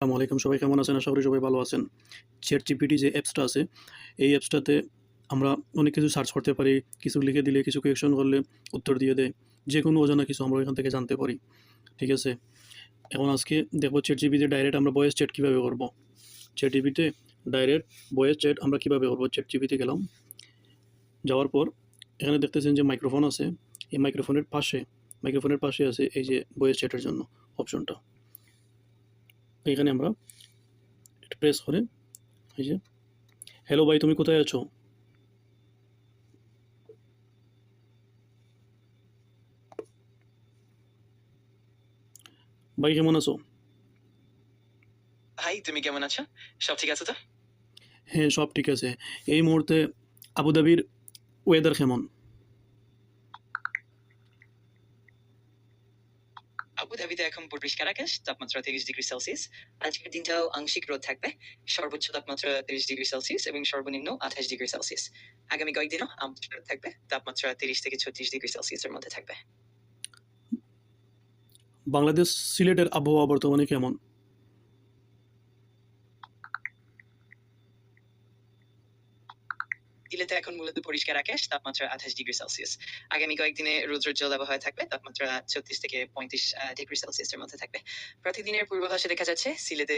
আসসালামু আলাইকুম, সবাই কেমন আছেন? আশা করি সবাই ভালো আছেন। ChatGPT যে অ্যাপসটা আছে, এই অ্যাপসটাতে আমরা অনেক কিছু সার্চ করতে পারি। কিছু লিখে দিলে, কিছু কোয়েকশন করলে উত্তর দিয়ে দেয়। যেকোনো অজানা কিছু আমরা এখান থেকে জানতে পারি। ঠিক আছে? এখন আজকে দেখব ChatGPT তে ডাইরেক্ট আমরা ভয়েস চ্যাট কিভাবে করব। ChatGPT তে ডাইরেক্ট ভয়েস চ্যাট আমরা কিভাবে করব। ChatGPT তে গেলাম। যাওয়ার পর এখানে দেখতেছেন যে মাইক্রোফোন আছে। এই মাইক্রোফোনের পাশে আছে এই যে ভয়েস চ্যাটের জন্য অপশনটা। এখানে আমরা এটা প্রেস করে এই যে, হ্যালো ভাই, তুমি কোথায় আছো? ভাই কেমন আছো? ভাই তুমি কেমন আছো? সব ঠিক আছে তো? হ্যাঁ, সব ঠিক আছে। এই মুহূর্তে আবুধাবির ওয়েদার কেমন? আবুধাবিতে এখন পরিষ্কার আকাশ, তাপমাত্রা 30°C। আজকের দিনটাও আংশিক রোদ থাকবে। সর্বোচ্চ তাপমাত্রা 30°C এবং সর্বনিম্ন 28°C। আগামী কয়েকদিনও আংশিক রোদ থাকবে, তাপমাত্রা 30 থেকে 36°C এর মধ্যে থাকবে। বাংলাদেশ সিলেটের আবহাওয়া বর্তমানে কেমন? সিলেটে এখন মূলত পরিষ্কার আকাশ, তাপমাত্রা 28°C। আগামী কয়েকদিনে রৌদ্রোজ্জ্বল আবহাওয়া থাকবে, তাপমাত্রা 36 থেকে 35°C এর মধ্যে থাকবে। প্রতিদিনের পূর্বাভাসে দেখা যাচ্ছে সিলেটে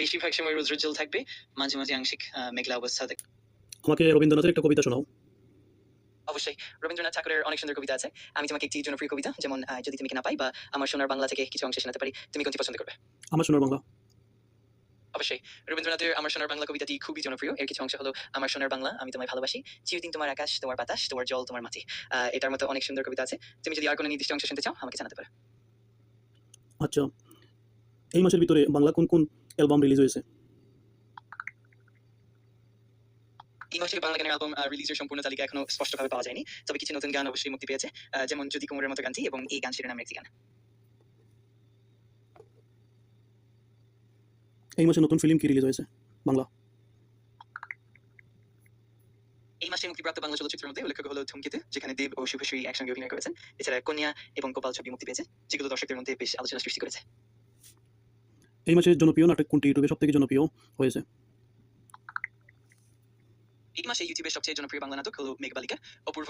বেশিরভাগ সময় রৌদ্রোজ্জ্বল থাকবে, মাঝে মাঝে আংশিক মেঘলা অবস্থা থাকবে। আমাকে রবীন্দ্রনাথের একটা কবিতা শোনাও। অবশ্যই, রবীন্দ্রনাথ ঠাকুরের অনেক সুন্দর কবিতা আছে। আমি তোমাকে একটি জনপ্রিয় কবিতা, যেমন যদি তুমি কি না পাই বা আমার সোনার বাংলা থেকে কিছু অংশ শোনাতে পারি, তুমি কোনটি পছন্দ করবে? আমার সোনার বাংলা। অবশ্যই, রবীন্দ্রনাথের আমার সোনার বাংলা কবিতাটি খুবই জনপ্রিয়। এর কিছু অংশ হলো: আমার সোনার বাংলা, আমি তোমায় ভালোবাসি, চিরদিন তোমার আকাশ, তোমার বাতাস, তোমার জল, তোমার মাটি। এটার মতো অনেক সুন্দর কবিতা আছে। তুমি যদি আর কোনো নির্দিষ্ট অংশ শুনতে চাও, আমাকে জানাতে পারো। আচ্ছা, এই মাসের ভিতরে বাংলা কোন কোন অ্যালবাম রিলিজ হয়েছে? এই মাসে বাংলা গানের অ্যালবাম রিলিজের সম্পূর্ণ তালিকা এখনো স্পষ্টভাবে পাওয়া যায়নি, তবে কিছু নতুন গান অবশ্যই মুক্তি পেয়েছে, যেমন জ্যোতি কুমারের মতো গানটি এবং এই গান শিরোনাম একটি গান। এই মাসে নতুন ফিল্ম কি রিলিজ হয়েছে বাংলা? এই মাসে মুক্তিপ্রাপ্ত বাংলা চলচ্চিত্রের মধ্যে উল্লেখ্য হলো ধূমকেতু, যেখানে দেব ও শুভশ্রী একসঙ্গে অভিনয় করেছেন। এছাড়া কন্যা এবং গোপাল ছবি মুক্তি পেয়েছে, যেগুলো দর্শকদের মধ্যে বেশ আলোচনা সৃষ্টি করেছে। এই মাসে জনপ্রিয় নাটক কোনটি ইউটিউবে সবথেকে জনপ্রিয় হয়েছে? এই মাসে ইউটিউবের সবচেয়ে জনপ্রিয় বাংলা নাটক হলো মেঘবালিকা। অপূর্ব